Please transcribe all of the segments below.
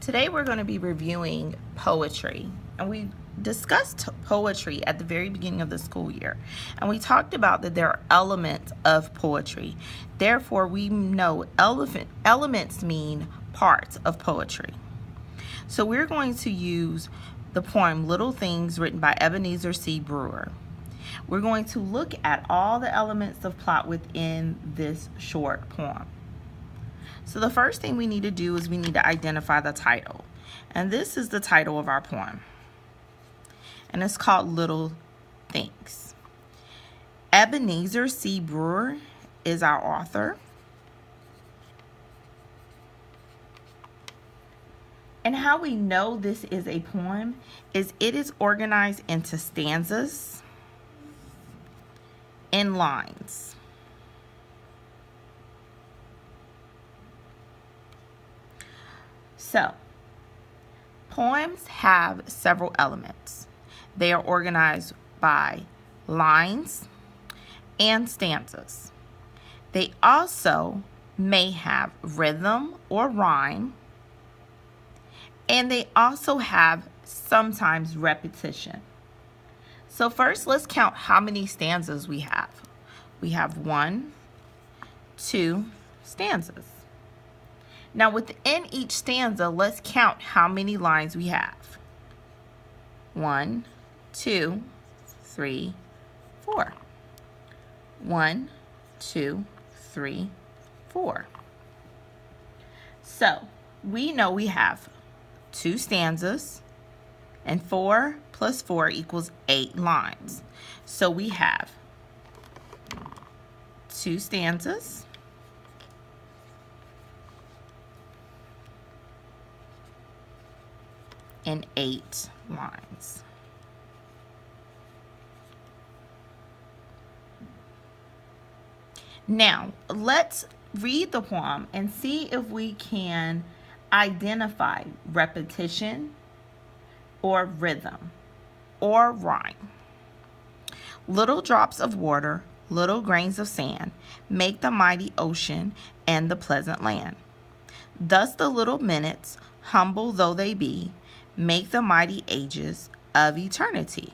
Today we're going to be reviewing poetry, and we discussed poetry at the very beginning of the school year, and we talked about that there are elements of poetry. Therefore, we know elements mean parts of poetry. So we're going to use the poem Little Things, written by Ebenezer C. Brewer. We're going to look at all the elements of plot within this short poem. So the first thing we need to do is we need to identify the title. And this is the title of our poem. And it's called Little Things. Ebenezer C. Brewer is our author. And how we know this is a poem is it is organized into stanzas and lines. So, poems have several elements. They are organized by lines and stanzas. They also may have rhythm or rhyme, and they also have sometimes repetition. So first, let's count how many stanzas we have. We have 1, 2 stanzas. Now within each stanza, let's count how many lines we have. 1, 2, 3, 4. 1, 2, 3, 4. So we know we have 2 stanzas, and 4 plus 4 equals 8 lines. So we have 2 stanzas, and 8 lines. Now, let's read the poem and see if we can identify repetition or rhythm or rhyme. Little drops of water, little grains of sand, make the mighty ocean and the pleasant land. Thus the little minutes, humble though they be, make the mighty ages of eternity.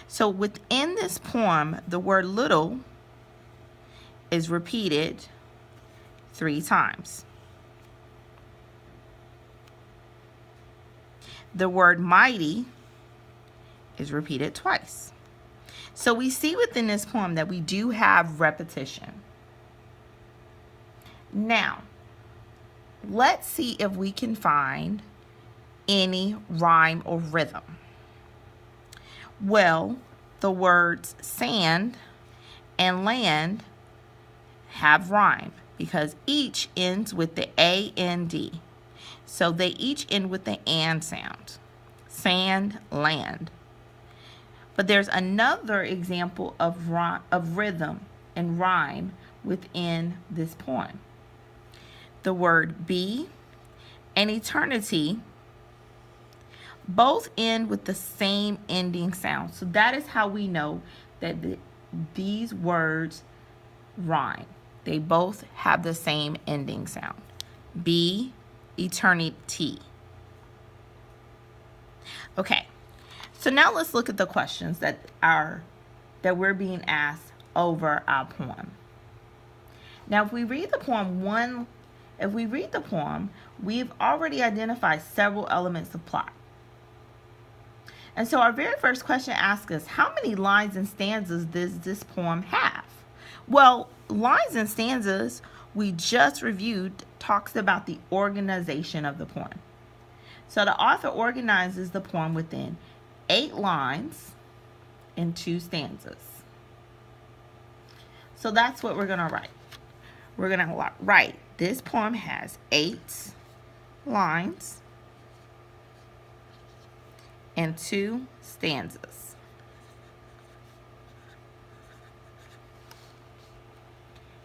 So within this poem, the word little is repeated 3 times. The word mighty is repeated twice. So we see within this poem that we do have repetition. Now, let's see if we can find any rhyme or rhythm. Well, the words sand and land have rhyme because each ends with the A-N-D. So they each end with the and sound. Sand, land. But there's another example of rhythm and rhyme within this poem. The word be and eternity both end with the same ending sound. So that is how we know that these words rhyme. They both have the same ending sound. Be, eternity. Okay, so now let's look at the questions that we're being asked over our poem. Now, if we read the poem, we've already identified several elements of plot. And so our very first question asks us, how many lines and stanzas does this poem have? Well, lines and stanzas we just reviewed talks about the organization of the poem. So the author organizes the poem within 8 lines and 2 stanzas. So that's what we're going to write. We're going to write this poem has 8 lines and 2 stanzas.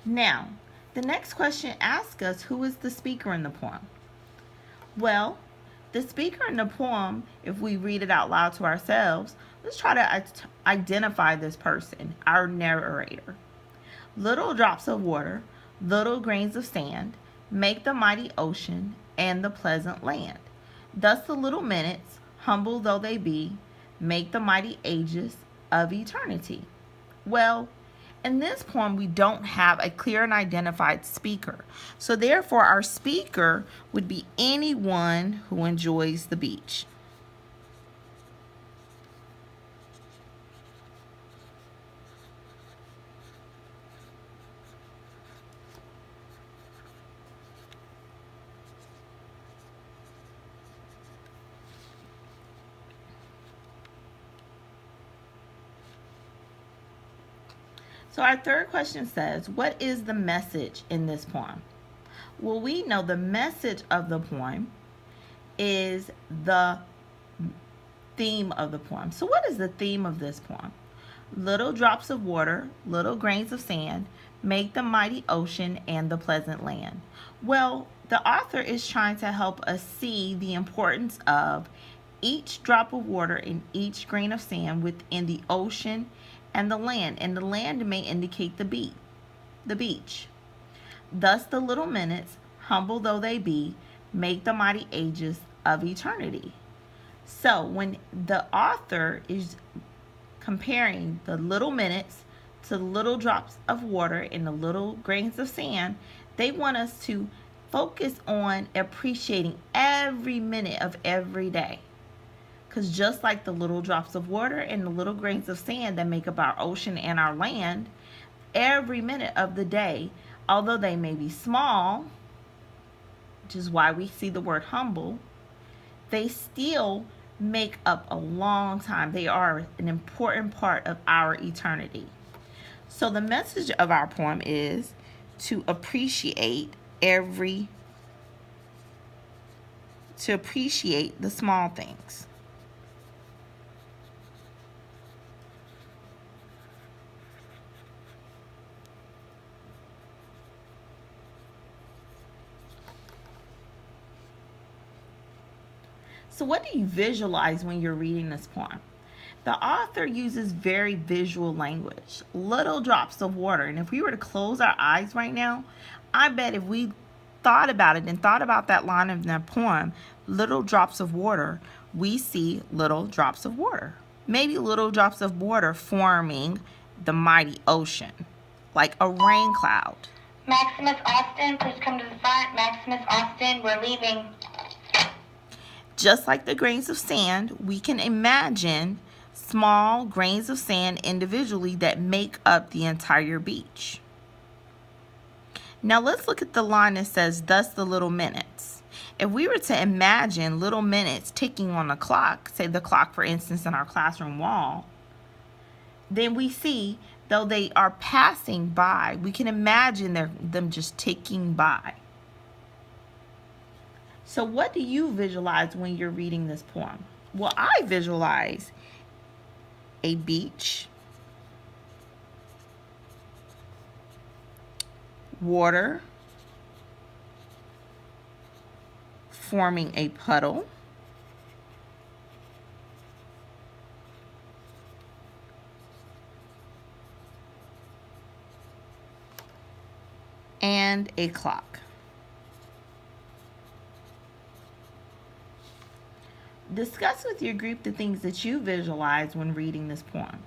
Now, the next question asks us, who is the speaker in the poem? Well, the speaker in the poem, if we read it out loud to ourselves, let's try to identify this person, our narrator. Little drops of water, little grains of sand, make the mighty ocean and the pleasant land. Thus the little minutes, humble though they be, make the mighty ages of eternity. Well, in this poem, we don't have a clear and identified speaker. So therefore, our speaker would be anyone who enjoys the beach. So our third question says, what is the message in this poem? Well, we know the message of the poem is the theme of the poem. So what is the theme of this poem? Little drops of water, little grains of sand, make the mighty ocean and the pleasant land. Well, the author is trying to help us see the importance of each drop of water and each grain of sand within the ocean and the land. And the land may indicate the beach. Thus the little minutes, humble though they be, make the mighty ages of eternity. So when the author is comparing the little minutes to little drops of water and the little grains of sand, they want us to focus on appreciating every minute of every day. Because just like the little drops of water and the little grains of sand that make up our ocean and our land, every minute of the day, although they may be small, which is why we see the word humble, they still make up a long time. They are an important part of our eternity. So the message of our poem is to appreciate the small things. So what do you visualize when you're reading this poem? The author uses very visual language, little drops of water. And if we were to close our eyes right now, I bet if we thought about it and thought about that line of the poem, little drops of water, we see little drops of water. Maybe little drops of water forming the mighty ocean, like a rain cloud. Maximus Austin, please come to the front. Maximus Austin, we're leaving. Just like the grains of sand, we can imagine small grains of sand individually that make up the entire beach. Now let's look at the line that says, thus the little minutes. If we were to imagine little minutes ticking on a clock, say the clock, for instance, in our classroom wall, then we see, though they are passing by, we can imagine them just ticking by. So what do you visualize when you're reading this poem? Well, I visualize a beach, water forming a puddle, and a clock. Discuss with your group the things that you visualize when reading this poem.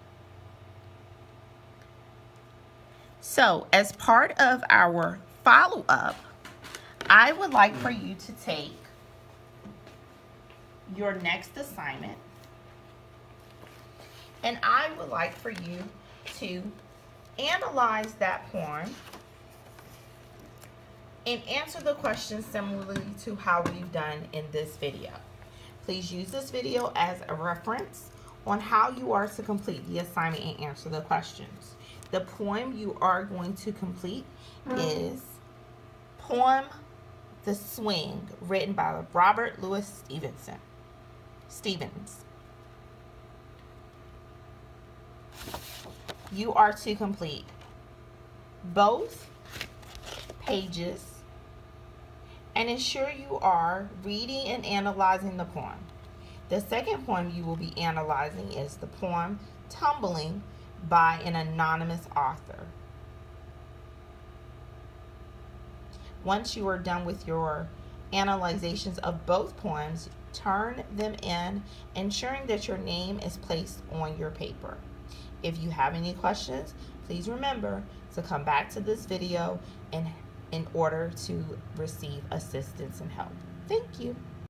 So, as part of our follow-up, I would like for you to take your next assignment, and I would like for you to analyze that poem and answer the questions similarly to how we've done in this video. Please use this video as a reference on how you are to complete the assignment and answer the questions. The poem you are going to complete is Poem The Swing, written by Robert Louis Stevens. You are to complete both pages and ensure you are reading and analyzing the poem. The second poem you will be analyzing is the poem Tumbling by an anonymous author. Once you are done with your analyzations of both poems, turn them in, ensuring that your name is placed on your paper. If you have any questions, please remember to come back to this video in order to receive assistance and help. Thank you.